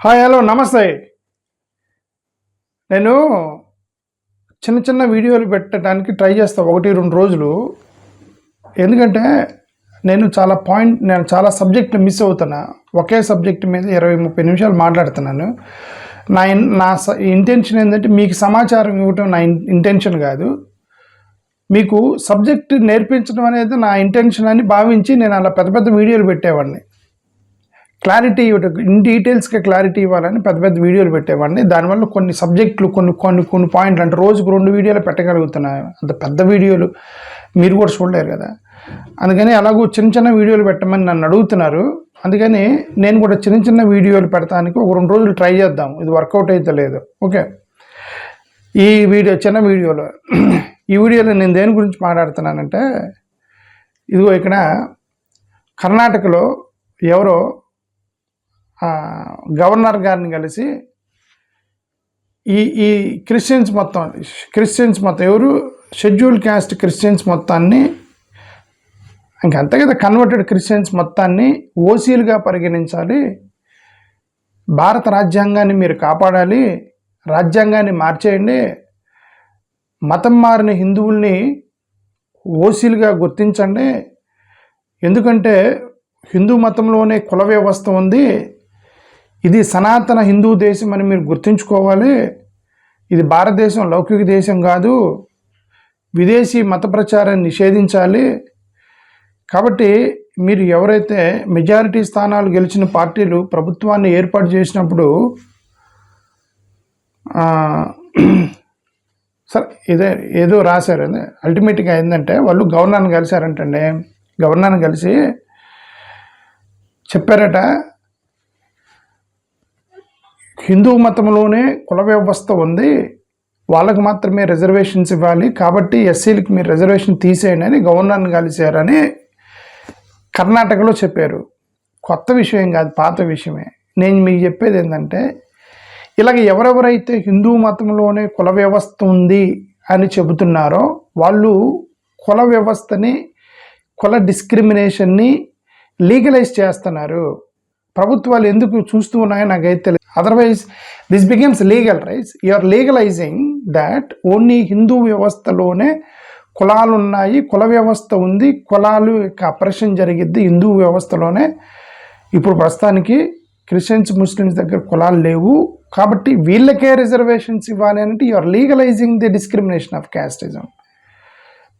Hi hello నమస్తే. నేను చిన్న చిన్న వీడియోలు పెట్టడానికి ట్రై చేస్తాను 1-2 రోజులు. ఎందుకంటే నేను చాలా సబ్జెక్టులు మిస్ అవుతున్నా. ఒకే సబ్జెక్ట్ మీద 20-30 నిమిషాలు మాట్లాడుతున్నాను. నా ఇంటెన్షన్ ఏంటంటే మీకు సమాచారం ఇవ్వటం నా ఇంటెన్షన్ కాదు. మీకు సబ్జెక్ట్ నేర్పించడం అనేది నా ఇంటెన్షన్ అని భావించి నేను అలా పెద్ద పెద్ద వీడియోలు పెట్టేవాడిని. క్లారిటీ ఇన్ డీటెయిల్స్గా క్లారిటీ ఇవ్వాలని పెద్ద పెద్ద వీడియోలు పెట్టేవాడిని. దానివల్ల కొన్ని సబ్జెక్టులు కొన్ని పాయింట్లు అంటే రోజుకు 2 వీడియోలు పెట్టగలుగుతున్నాను. అంత పెద్ద వీడియోలు మీరు కూడా చూడలేరు కదా. అందుకని అలాగూ చిన్న చిన్న వీడియోలు పెట్టమని నన్ను అడుగుతున్నారు. అందుకని నేను కూడా చిన్న చిన్న వీడియోలు పెడతానికి 2 రోజులు ట్రై చేద్దాం. ఇది వర్కౌట్ అయితే లేదు. ఓకే, ఈ చిన్న వీడియోలో నేను దేని గురించి మాట్లాడుతున్నానంటే, ఇదిగో ఇక్కడ కర్ణాటకలో ఎవరో గవర్నర్ గారిని కలిసి ఈ క్రిస్టియన్స్ మొత్తం ఎవరు షెడ్యూల్ క్యాస్ట్ క్రిస్టియన్స్ మొత్తాన్ని, ఇంకంతే కదా, కన్వర్టెడ్ క్రిస్టియన్స్ మొత్తాన్ని ఓసీలుగా పరిగణించాలి, భారత రాజ్యాంగాన్ని మీరు కాపాడాలి, రాజ్యాంగాన్ని మార్చేయండి, మతం మారిన హిందువుల్ని ఓసీలుగా గుర్తించండి, ఎందుకంటే హిందూ మతంలోనే కుల వ్యవస్థ ఉంది, ఇది సనాతన హిందూ దేశం అని మీరు గుర్తుంచుకోవాలి, ఇది భారతదేశం లౌకిక దేశం కాదు, విదేశీ మత ప్రచారాన్ని నిషేధించాలి. కాబట్టి మీరు ఎవరైతే మెజారిటీ స్థానాలు గెలిచిన పార్టీలు ప్రభుత్వాన్ని ఏర్పాటు చేసినప్పుడు సరే ఇదే ఏదో రాశారు. అల్టిమేట్గా ఏంటంటే వాళ్ళు గవర్నర్ని కలిశారంటండి. గవర్నర్ని కలిసి చెప్పారట, హిందూ మతంలోనే కుల వ్యవస్థ ఉంది, వాళ్ళకు మాత్రమే రిజర్వేషన్స్ ఇవ్వాలి, కాబట్టి ఎస్సీలకి మీరు రిజర్వేషన్ తీసేయండి అని గవర్నర్ని కలిశారని కర్ణాటకలో చెప్పారు. కొత్త విషయం కాదు, పాత విషయమే. నేను మీకు చెప్పేది ఏంటంటే, ఇలాగ ఎవరెవరైతే హిందూ మతంలోనే కుల వ్యవస్థ ఉంది అని చెబుతున్నారో వాళ్ళు కుల వ్యవస్థని, కుల డిస్క్రిమినేషన్ని లీగలైజ్ చేస్తున్నారు. ప్రభుత్వాలు ఎందుకు చూస్తూ ఉన్నాయో నాకైతే తెలియదు. Otherwise this becomes legal, right? You're legalising that only Hindu వ్యవస్థలోనే కులాలు ఉన్నాయి, కుల వ్యవస్థ ఉంది, కులాలు యొక్క అప్రెషన్ జరిగిద్ది హిందూ వ్యవస్థలోనే. ఇప్పుడు ప్రస్తుతానికి క్రిస్టియన్స్ ముస్లిమ్స్ దగ్గర కులాలు లేవు, కాబట్టి వీళ్ళకే రిజర్వేషన్స్ ఇవ్వాలి అంటే you are legalising the discrimination of casteism.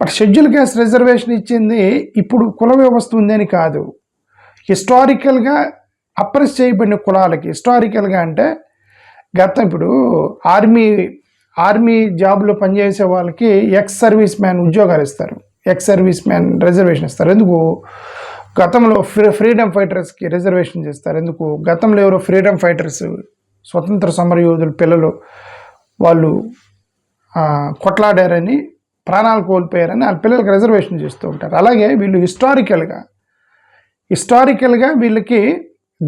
But schedule caste reservation ఇచ్చింది ఇప్పుడు కుల వ్యవస్థ ఉందని కాదు, హిస్టారికల్గా అప్రెస్ చేయబడిన కులాలకి. హిస్టారికల్గా అంటే ఇప్పుడు ఆర్మీ జాబ్లో పనిచేసే వాళ్ళకి ఎక్స్ సర్వీస్ మ్యాన్ ఉద్యోగాలు ఇస్తారు, ఎక్స్ సర్వీస్ మ్యాన్ రిజర్వేషన్ ఇస్తారు. ఎందుకు? గతంలో ఫ్రీడమ్ ఫైటర్స్కి రిజర్వేషన్ చేస్తారు. ఎందుకు? గతంలో ఎవరో ఫ్రీడమ్ ఫైటర్స్, స్వతంత్ర సమరయోధుల పిల్లలు వాళ్ళు కొట్లాడారని, ప్రాణాలు కోల్పోయారని వాళ్ళ పిల్లలకి రిజర్వేషన్ చేస్తూ ఉంటారు. అలాగే వీళ్ళు హిస్టారికల్గా వీళ్ళకి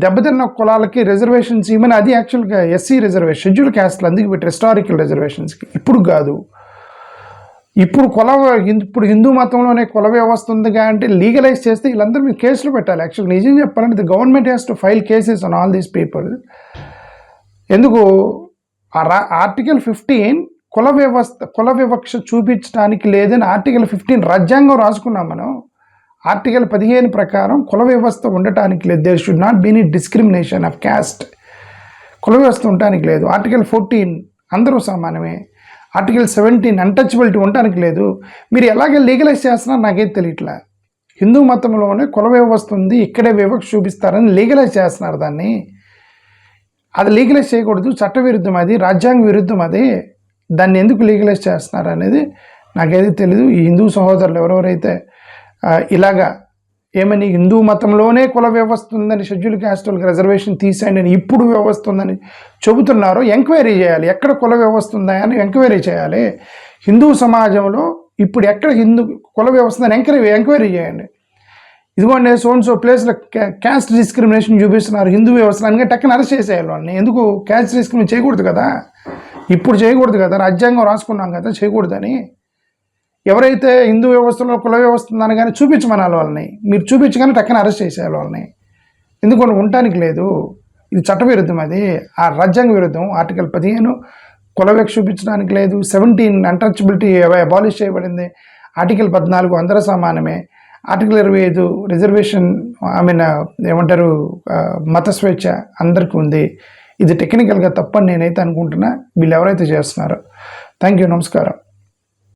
దెబ్బతిన్న కులాలకి రిజర్వేషన్స్ ఇవ్వని, అది యాక్చువల్గా ఎస్సీ రిజర్వేషన్, షెడ్యూల్ క్యాస్ట్లు అందుకు పెట్టి హిస్టారికల్ రిజర్వేషన్స్కి. ఇప్పుడు కాదు, ఇప్పుడు హిందూ మతంలోనే కుల వ్యవస్థ ఉందిగా అంటే లీగలైజ్ చేస్తే వీళ్ళందరూ మీరు కేసులు పెట్టాలి. యాక్చువల్గా నిజం చెప్పాలంటే the government has to file cases on all these people. ఎందుకు? ఆర్టికల్ 15 కుల వివక్ష చూపించడానికి లేదని ఆర్టికల్ 15 రాజ్యాంగం రాసుకున్నాం మనం. ఆర్టికల్ 15 ప్రకారం కుల వ్యవస్థ ఉండటానికి లేదు. There should not be any discrimination of caste. కుల వ్యవస్థ ఉండటానికి లేదు. ఆర్టికల్ 14 అందరూ సమానమే. ఆర్టికల్ 17 అన్టచబిలిటీ ఉండటానికి లేదు. మీరు ఎలాగే లీగలైజ్ చేస్తున్నారో నాకైతే తెలియట్లా. హిందూ మతంలోనే కుల వ్యవస్థ ఉంది, ఇక్కడే వివక్ష చూపిస్తారని లీగలైజ్ చేస్తున్నారు దాన్ని. అది లీగలైజ్ చేయకూడదు, చట్టవిరుద్ధం, అది రాజ్యాంగ విరుద్ధం. అది దాన్ని ఎందుకు లీగలైజ్ చేస్తున్నారు అనేది నాకైతే తెలీదు. ఈ హిందూ సహోదరులు ఎవరెవరైతే ఇలాగా ఏమని హిందూ మతంలోనే కుల వ్యవస్థ ఉందని, షెడ్యూల్ క్యాస్ట్ వాళ్ళకి రిజర్వేషన్ తీసేయండి అని ఇప్పుడు వ్యవస్థ ఉందని చెబుతున్నారో ఎంక్వైరీ చేయాలి. ఎక్కడ కుల వ్యవస్థ ఉందా అని ఎంక్వైరీ చేయాలి. హిందూ సమాజంలో ఇప్పుడు ఎక్కడ కుల వ్యవస్థ అని ఎంక్వైరీ చేయండి. ఇదిగోండి సో ప్లేస్లో క్యాస్ట్ డిస్క్రిమినేషన్ చూపిస్తున్నారు హిందూ వ్యవస్థలో అని టక్కన అరెస్ట్ చేసేయాలి వాళ్ళని. ఎందుకు? క్యాస్ట్ డిస్క్రిమినేషన్ చేయకూడదు కదా, ఇప్పుడు చేయకూడదు కదా, రాజ్యాంగం రాసుకున్నాం కదా చేయకూడదని. ఎవరైతే హిందూ వ్యవస్థలో కుల వ్యవస్థ ఉందని కానీ చూపించమనాలి వాళ్ళని. మీరు చూపించగానే టక్కన అరెస్ట్ చేసేయాలి వాళ్ళని. ఎందుకు? ఉండటానికి లేదు. ఇది చట్టవిరుద్ధం, అది ఆ రాజ్యాంగ విరుద్ధం. ఆర్టికల్ 15 కుల వివక్ష చూపించడానికి లేదు. 17 అన్టచబిలిటీ అబాలిష్ చేయబడింది. ఆర్టికల్ 14 అందరూ సమానమే. ఆర్టికల్ 25 రిజర్వేషన్ ఏమంటారు మత స్వేచ్ఛ అందరికీ ఉంది. ఇది టెక్నికల్గా తప్పని నేనైతే అనుకుంటున్నా, వీళ్ళు ఎవరైతే చేస్తున్నారో. థ్యాంక్ యూ, నమస్కారం.